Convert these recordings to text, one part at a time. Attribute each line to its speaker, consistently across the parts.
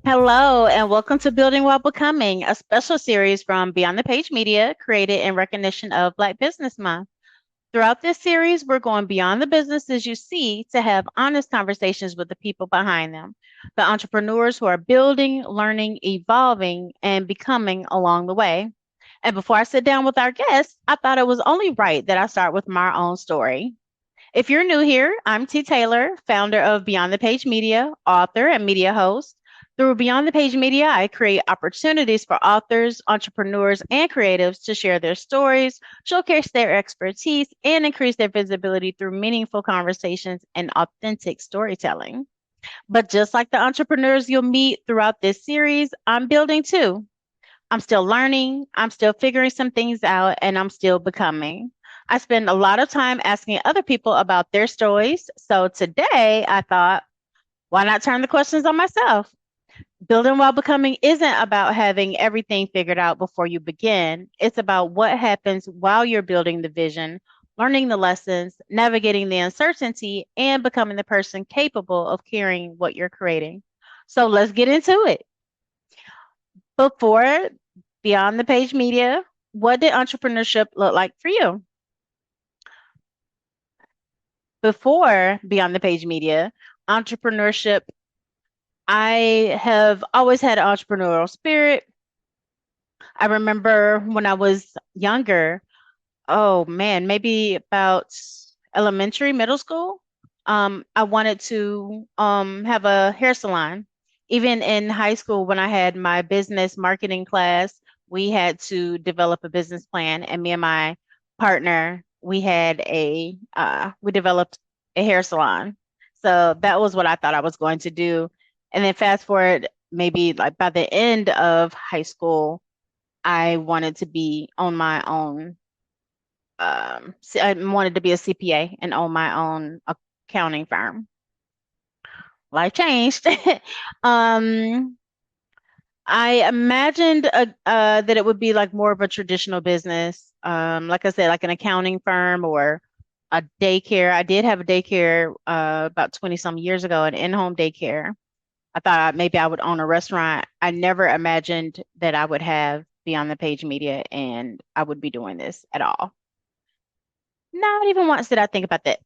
Speaker 1: Hello, and welcome to Building While Becoming, a special series from Beyond the Page Media created in recognition of Black Business Month. Throughout this series, we're going beyond the businesses you see to have honest conversations with the people behind them, the entrepreneurs who are building, learning, evolving, and becoming along the way. And before I sit down with our guests, I thought it was only right that I start with my own story. If you're new here, I'm T. Taylor, founder of Beyond the Page Media, author and media host. Through Beyond the Page Media, I create opportunities for authors, entrepreneurs, and creatives to share their stories, showcase their expertise, and increase their visibility through meaningful conversations and authentic storytelling. But just like the entrepreneurs you'll meet throughout this series, I'm building too. I'm still learning, I'm still figuring some things out, and I'm still becoming. I spend a lot of time asking other people about their stories. So today I thought, why not turn the questions on myself? Building while becoming isn't about having everything figured out before you begin. It's about what happens while you're building the vision, learning the lessons, navigating the uncertainty, and becoming the person capable of carrying what you're creating. So let's get into it. Before Beyond the Page Media, what did entrepreneurship look like for you? Before Beyond the Page Media, entrepreneurship, I have always had an entrepreneurial spirit. I remember when I was younger, oh man, maybe about elementary, middle school, I wanted to have a hair salon. Even in high school, when I had my business marketing class, we had to develop a business plan, and me and my partner, we developed a hair salon. So that was what I thought I was going to do. And then fast forward, maybe like by the end of high school, I wanted to be on my own. I wanted to be a CPA and own my own accounting firm. Life changed. um, I imagined that it would be like more of a traditional business. Like I said, like an accounting firm or a daycare. I did have a daycare about 20 some years ago, an in-home daycare. I thought maybe I would own a restaurant. I never imagined that I would have Beyond the Page Media and I would be doing this at all. Not even once did I think about that.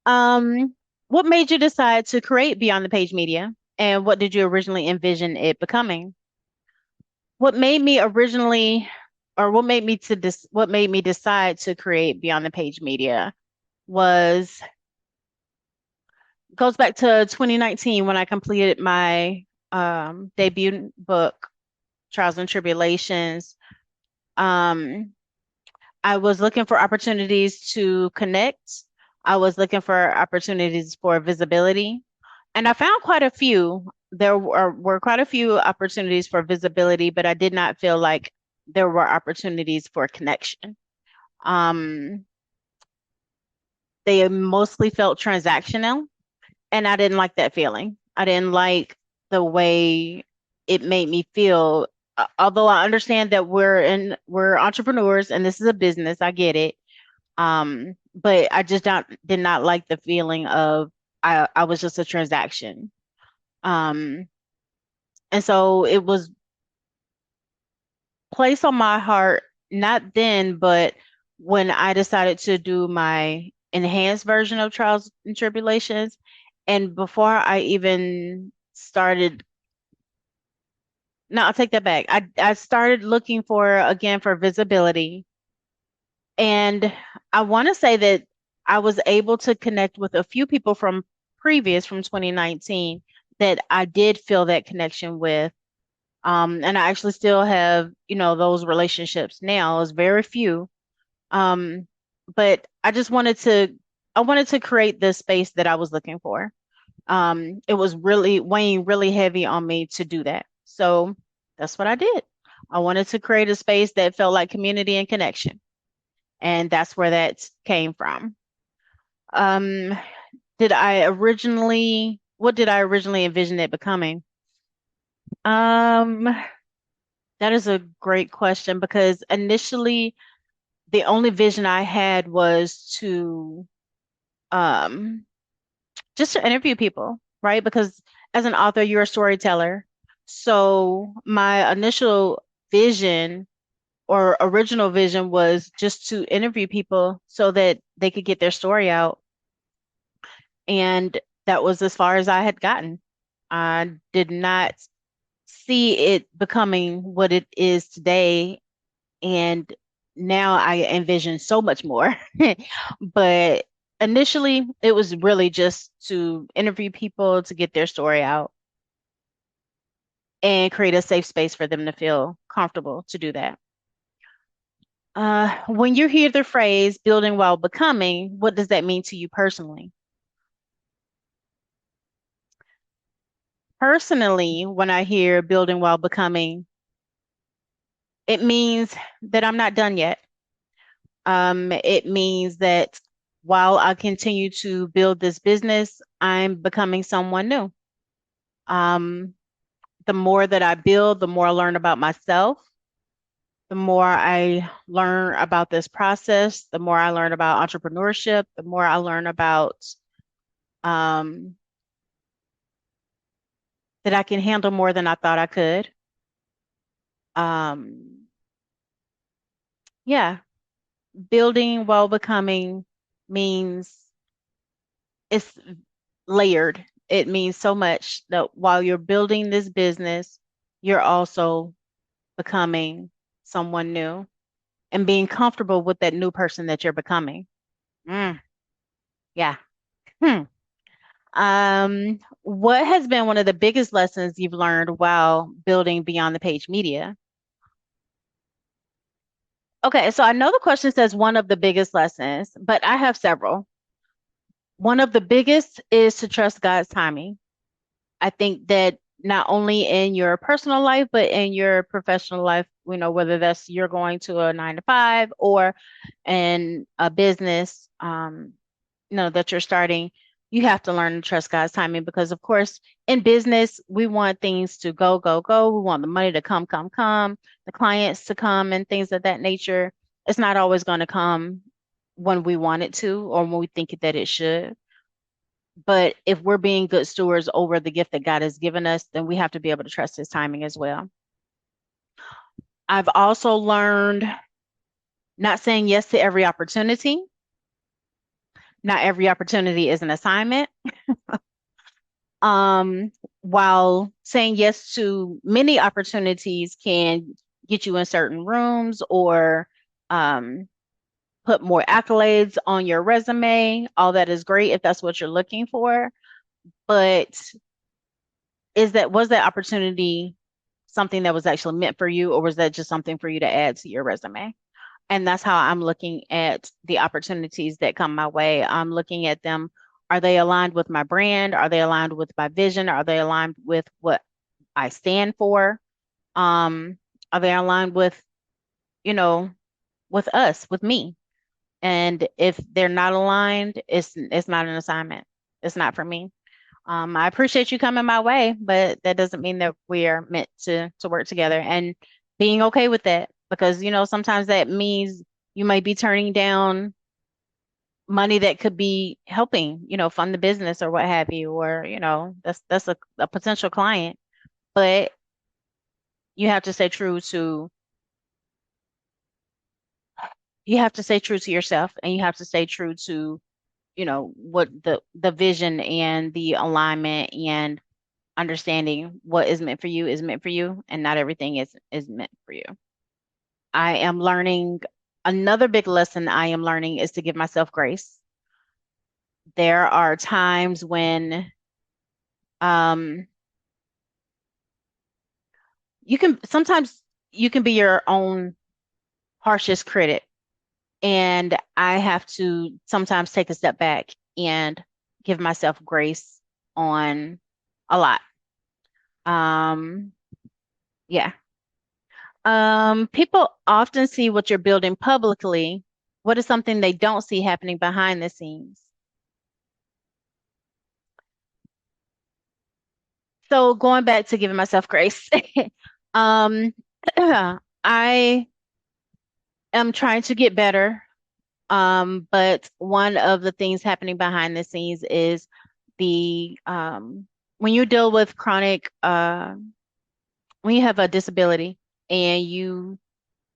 Speaker 1: Um, what made you decide to create Beyond the Page Media, and what did you originally envision it becoming? What made me originally, or what made me decide to create Beyond the Page Media was goes back to 2019 when I completed my debut book, Trials and Tribulations. Um, I was looking for opportunities to connect. I was looking for opportunities for visibility, and I found quite a few. There were quite a few opportunities for visibility, but I did not feel like there were opportunities for connection. Um, they mostly felt transactional, and I didn't like that feeling. I didn't like the way it made me feel. Although I understand that we're entrepreneurs and this is a business, I get it. But I just not did not like the feeling of I was just a transaction. Um, and so it was placed on my heart, not then, but when I decided to do my enhanced version of Trials and Tribulations. And before I even started, no, I'll take that back. I started looking for again for visibility. And I want to say that I was able to connect with a few people from 2019 that I did feel that connection with. And I actually still have, those relationships now. It's very few. Um, but I wanted to create the space that I was looking for. It was really weighing really heavy on me to do that. So that's what I did. I wanted to create a space that felt like community and connection. And that's where that came from. Um, what did I originally envision it becoming? Um, that is a great question because initially the only vision I had was to um just to interview people, right? Because As an author, you're a storyteller. So my initial vision or original vision was just to interview people so that they could get their story out. And that was as far as I had gotten. I did not see it becoming what it is today. And now I envision so much more. But initially, it was really just to interview people to get their story out and create a safe space for them to feel comfortable to do that. When you hear the phrase building while becoming, what does that mean to you personally? Personally, when I hear building while becoming, it means that I'm not done yet. It means that while I continue to build this business, I'm becoming someone new. Um, the more that I build, the more I learn about myself, the more I learn about this process, the more I learn about entrepreneurship, the more I learn about um, that I can handle more than I thought I could. Um, yeah, building while becoming means it's layered. It means so much that while you're building this business, you're also becoming someone new and being comfortable with that new person that you're becoming. Mm, yeah. Hmm. What has been one of the biggest lessons you've learned while building Beyond the Page Media? Okay, so I know the question says one of the biggest lessons, but I have several. One of the biggest is to trust God's timing. I think that not only in your personal life, but in your professional life, whether that's you're going to a 9 to 5 or in a business, that you're starting, you have to learn to trust God's timing because, of course, in business, we want things to go, go, go. We want the money to come, come, come, the clients to come, and things of that nature. It's not always going to come when we want it to or when we think that it should. But if we're being good stewards over the gift that God has given us, then we have to be able to trust his timing as well. I've also learned not saying yes to every opportunity. Not every opportunity is an assignment. Um, while saying yes to many opportunities can get you in certain rooms or um, put more accolades on your resume, all that is great if that's what you're looking for. But was that opportunity something that was actually meant for you, or was that just something for you to add to your resume? And that's how I'm looking at the opportunities that come my way. I'm looking at them. Are they aligned with my brand? Are they aligned with my vision? Are they aligned with what I stand for? Um, are they aligned you know, with us, with me? And if they're not aligned, it's not an assignment. It's not for me. I appreciate you coming my way, but that doesn't mean that we are meant to work together and being okay with that because sometimes that means you might be turning down money that could be helping, fund the business or what have you, or that's a potential client. But you have to stay true to you have to stay true to yourself and you have to stay true to, what the vision and the alignment and understanding what is meant for you is meant for you, and not everything is meant for you. I am learning another big lesson I am learning is to give myself grace. There are times when um sometimes you can be your own harshest critic, and I have to sometimes take a step back and give myself grace on a lot. Um yeah. People often see what you're building publicly. What is something they don't see happening behind the scenes? So going back to giving myself grace, um, I am trying to get better. But one of the things happening behind the scenes is the when you deal with chronic, when you have a disability and you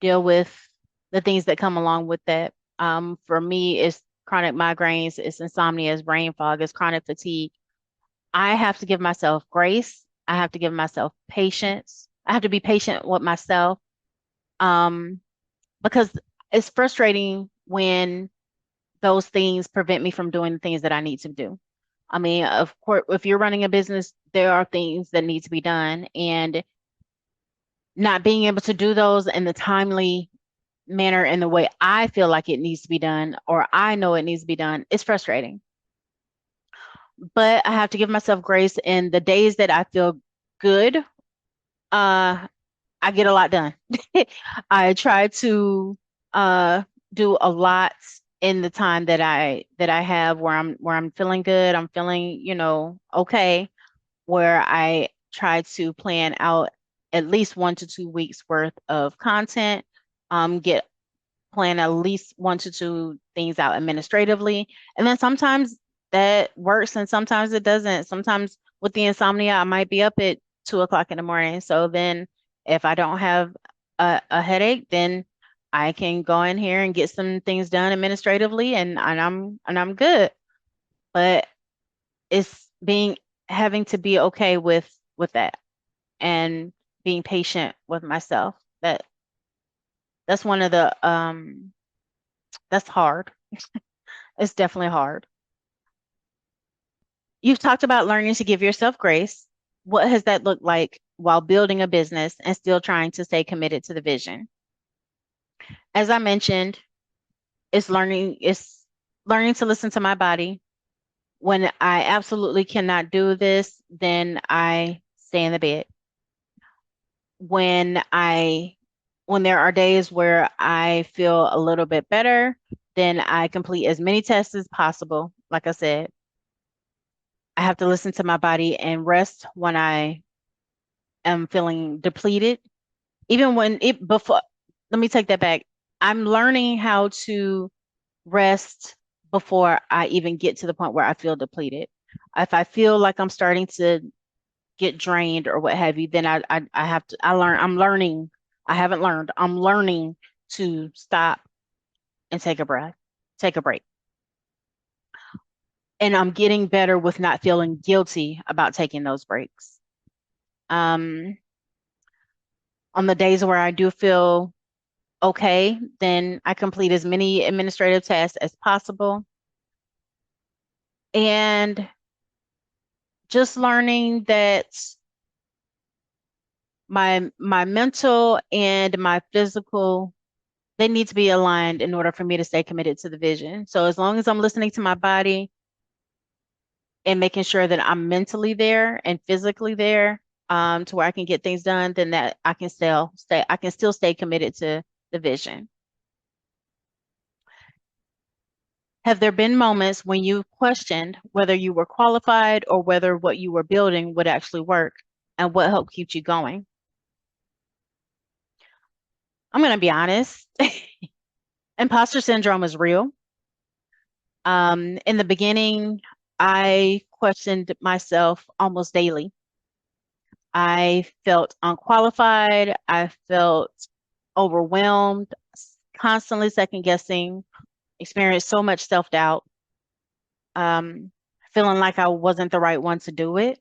Speaker 1: deal with the things that come along with that. For me, it's chronic migraines, it's insomnia, it's brain fog, it's chronic fatigue. I have to give myself grace. I have to give myself patience. I have to be patient with myself, um, because it's frustrating when those things prevent me from doing the things that I need to do. I mean, of course, if you're running a business, there are things that need to be done, and not being able to do those in the timely manner in the way I feel like it needs to be done or I know it needs to be done, it's frustrating. But I have to give myself grace in the days that I feel good. I get a lot done. I try to uh do a lot in the time that I have where I'm feeling good, I'm feeling, okay, where I try to plan out at least 1 to 2 weeks worth of content, get plan at least 1 to 2 things out administratively. And then sometimes that works and sometimes it doesn't. Sometimes with the insomnia, I might be up at 2 o'clock in the morning. So then if I don't have a headache, then I can go in here and get some things done administratively and I'm good. But it's being having to be okay with that and being patient with myself. That's one of the that's hard. It's definitely hard. You've talked about learning to give yourself grace. What has that looked like while building a business and still trying to stay committed to the vision? As I mentioned, it's learning to listen to my body. When I absolutely cannot do this, then I stay in the bed. When I when there are days where I feel a little bit better, then I complete as many tests as possible. Like I said, I have to listen to my body and rest when I am feeling depleted. Even when it before, let me take that back. I'm learning how to rest before I even get to the point where I feel depleted. If I feel like I'm starting to get drained or what have you, then I have to I learn I'm learning. I haven't learned. I'm learning to stop and take a breath, take a break. And I'm getting better with not feeling guilty about taking those breaks. Um, on the days where I do feel okay, then I complete as many administrative tasks as possible. And just learning that my mental and my physical, they need to be aligned in order for me to stay committed to the vision. So as long as I'm listening to my body and making sure that I'm mentally there and physically there, to where I can get things done, then that I can still stay committed to the vision. Have there been moments when you questioned whether you were qualified or whether what you were building would actually work, and what helped keep you going? I'm going to be honest. Imposter syndrome is real. In the beginning, I questioned myself almost daily. I felt unqualified. I felt overwhelmed, constantly second guessing, experienced so much self-doubt, um, feeling like I wasn't the right one to do it.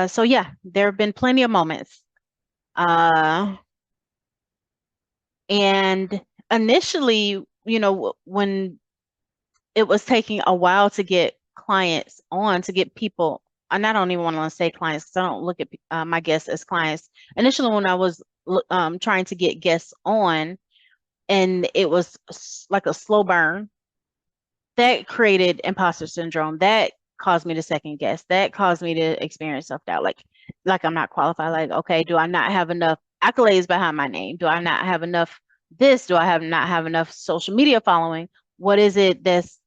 Speaker 1: So yeah, there have been plenty of moments. Uh, and initially, when it was taking a while to get clients on, to get people, and I don't even want to say clients because I don't look at my guests as clients. Initially, when I was trying to get guests on, and it was like a slow burn, that created imposter syndrome. That caused me to second guess. That caused me to experience self-doubt. Like I'm not qualified. Like, okay, do I not have enough accolades behind my name? Do I not have enough this? Do I have not have enough social media following? What is it that's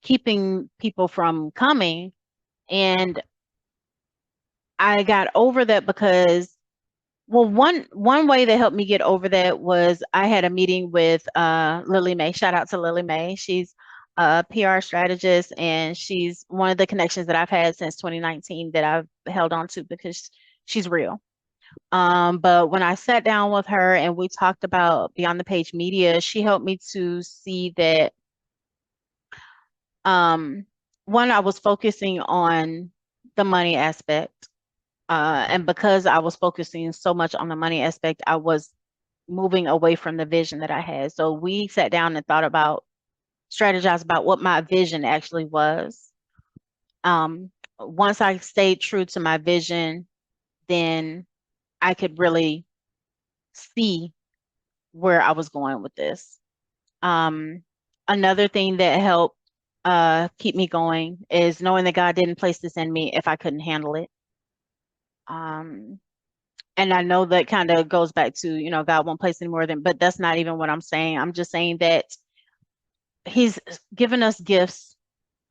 Speaker 1: keeping people from coming? And I got over that because, well, one way that helped me get over that was I had a meeting with Lily Mae. Shout out to Lily Mae. She's a PR strategist, and she's one of the connections that I've had since 2019 that I've held on to because she's real. But when I sat down with her and we talked about Beyond the Page Media, she helped me to see that um, one, I was focusing on the money aspect. And because I was focusing so much on the money aspect, I was moving away from the vision that I had. So we sat down and thought about, strategized about what my vision actually was. Once I stayed true to my vision, then I could really see where I was going with this. Um, Another thing that helped keep me going is knowing that God didn't place this in me if I couldn't handle it. Um, and I know that kind of goes back to, God won't place any more than, but that's not even what I'm saying. I'm just saying that He's given us gifts,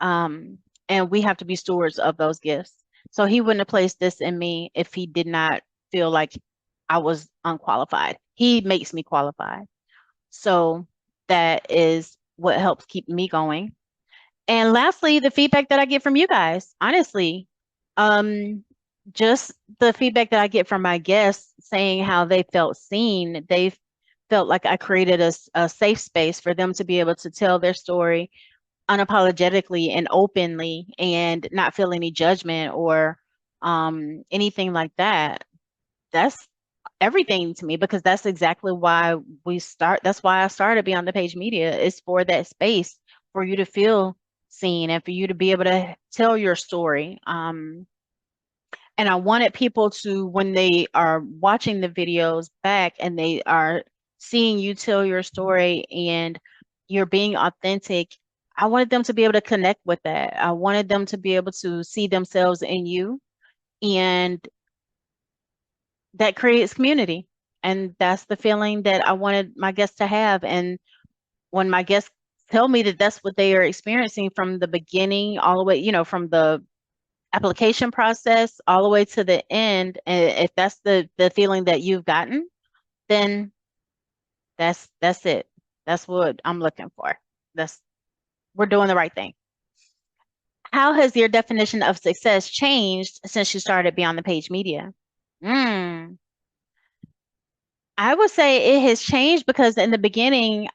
Speaker 1: um, and we have to be stewards of those gifts. So He wouldn't have placed this in me if He did not feel like I was unqualified. He makes me qualified. So that is what helps keep me going. And lastly, the feedback that I get from you guys, honestly, um, just the feedback that I get from my guests saying how they felt seen. They felt like I created a safe space for them to be able to tell their story unapologetically and openly and not feel any judgment or anything like that. That's everything to me because that's exactly why that's why I started Beyond the Page Media, is for that space for you to feel seen and for you to be able to tell your story. And I wanted people to, when they are watching the videos back and they are seeing you tell your story and you're being authentic, I wanted them to be able to connect with that. I wanted them to be able to see themselves in you, and that creates community. And that's the feeling that I wanted my guests to have. And when my guests tell me that that's what they are experiencing from the beginning, all the way, from the application process all the way to the end, and if that's the feeling that you've gotten, then that's it. That's what I'm looking for. That's We're doing the right thing. How has your definition of success changed since you started Beyond the Page Media? Mm, I would say it has changed because in the beginning,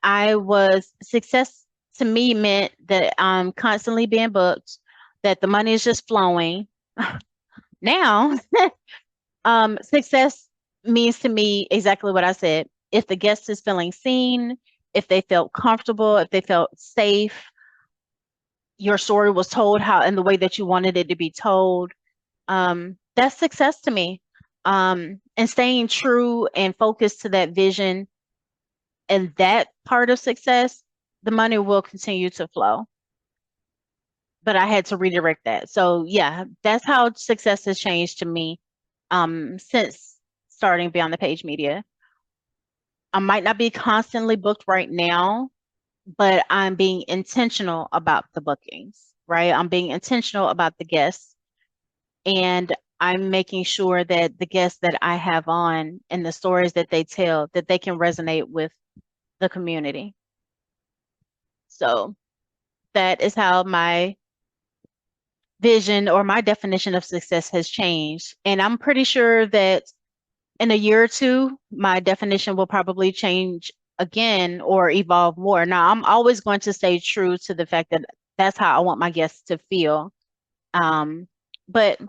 Speaker 1: success to me meant that I'm constantly being booked, that the money is just flowing. Now, success means to me exactly what I said. If the guest is feeling seen, if they felt comfortable, if they felt safe, your story was told how in the way that you wanted it to be told, that's success to me. And staying true and focused to that vision and that part of success, the money will continue to flow. But I had to redirect that. So yeah, that's how success has changed to me since starting Beyond the Page Media. I might not be constantly booked right now, but I'm being intentional about the bookings, right? I'm being intentional about the guests, and I'm making sure that the guests that I have on and the stories that they tell, that they can resonate with the community. So that is how my vision or my definition of success has changed. And I'm pretty sure that in a year or two, my definition will probably change again or evolve more. Now, I'm always going to stay true to the fact that that's how I want my guests to feel. Um, but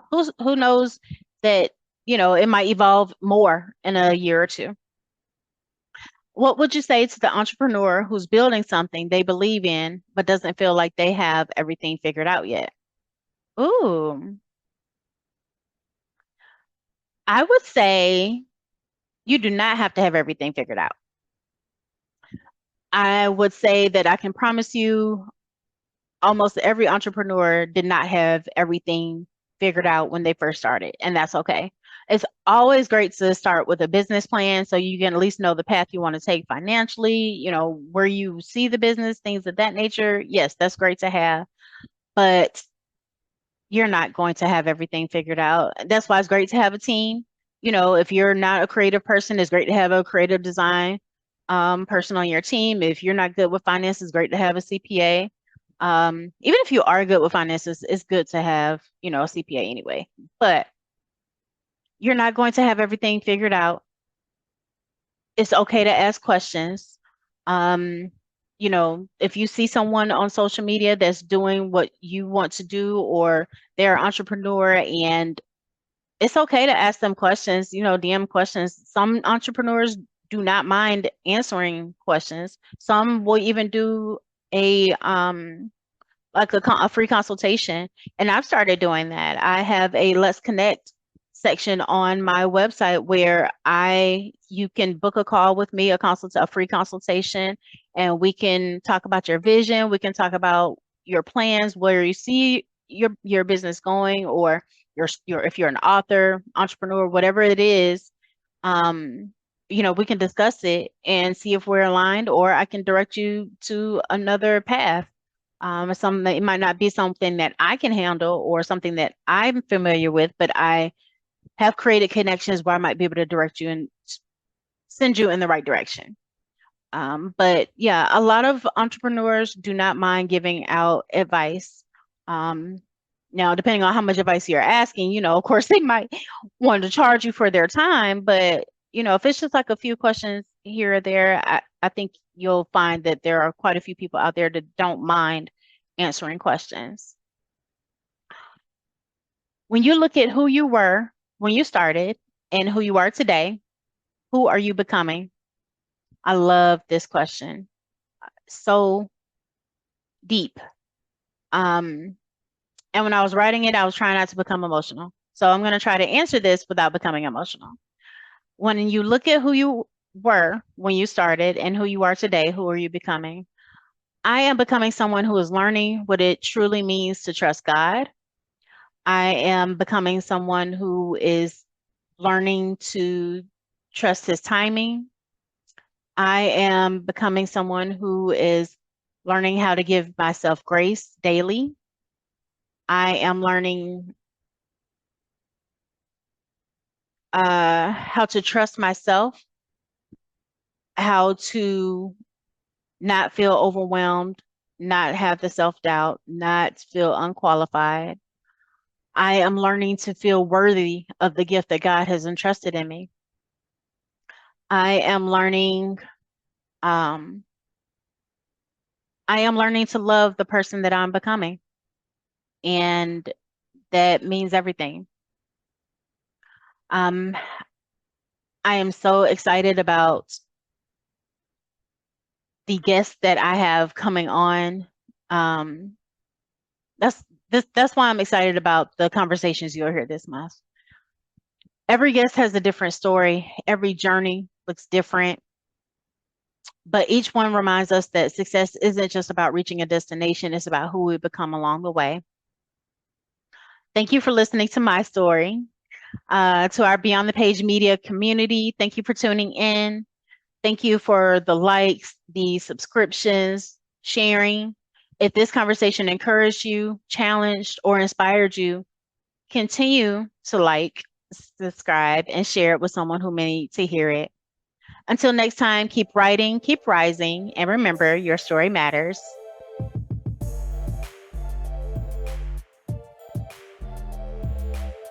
Speaker 1: who knows that, it might evolve more in a year or two. What would you say to the entrepreneur who's building something they believe in, but doesn't feel like they have everything figured out yet? Ooh, I would say you do not have to have everything figured out. I would say that I can promise you almost every entrepreneur did not have everything figured out when they first started, and that's okay. It's always great to start with a business plan so you can at least know the path you want to take financially, where you see the business, things of that nature. Yes, that's great to have, but you're not going to have everything figured out. That's why it's great to have a team. If you're not a creative person, it's great to have a creative design person on your team. If you're not good with finance, it's great to have a CPA. Even if you are good with finances, it's good to have, a CPA anyway. But you're not going to have everything figured out. It's okay to ask questions. Um, if you see someone on social media that's doing what you want to do, or they're an entrepreneur, and it's okay to ask them questions, DM questions. Some entrepreneurs do not mind answering questions. Some will even do a like a free consultation. And I've started doing that. I have a Let's Connect section on my website where you can book a call with me, a free consultation, and we can talk about your vision. We can talk about your plans, where you see your business going, or your if you're an author, entrepreneur, whatever it is. Um, we can discuss it and see if we're aligned, or I can direct you to another path. It might not be something that I can handle or something that I'm familiar with, but I have created connections where I might be able to direct you and send you in the right direction. But yeah, a lot of entrepreneurs do not mind giving out advice. Um, Now, depending on how much advice you're asking, of course, they might want to charge you for their time. But, if it's just like a few questions here or there, I think you'll find that there are quite a few people out there that don't mind answering questions. When you look at who you were when you started and who you are today, who are you becoming? I love this question. So deep. Um, and when I was writing it, I was trying not to become emotional. So I'm going to try to answer this without becoming emotional. When you look at who you were when you started and who you are today, who are you becoming? I am becoming someone who is learning what it truly means to trust God. I am becoming someone who is learning to trust his timing. I am becoming someone who is learning how to give myself grace daily. I am learning how to trust myself, how to not feel overwhelmed, not have the self-doubt, not feel unqualified. I am learning to feel worthy of the gift that God has entrusted in me. I am learning, um, I am learning to love the person that I'm becoming, and that means everything. Um, I am so excited about the guests that I have coming on. Um, that's that's why I'm excited about the conversations you'll hear this month. Every guest has a different story. Every journey looks different, but each one reminds us that success isn't just about reaching a destination, it's about who we become along the way. Thank you for listening to my story. To our Beyond the Page Media community, thank you for tuning in. Thank you for the likes, the subscriptions, sharing. If this conversation encouraged you, challenged, or inspired you, continue to like, subscribe, and share it with someone who may need to hear it. Until next time, keep writing, keep rising, and remember, your story matters.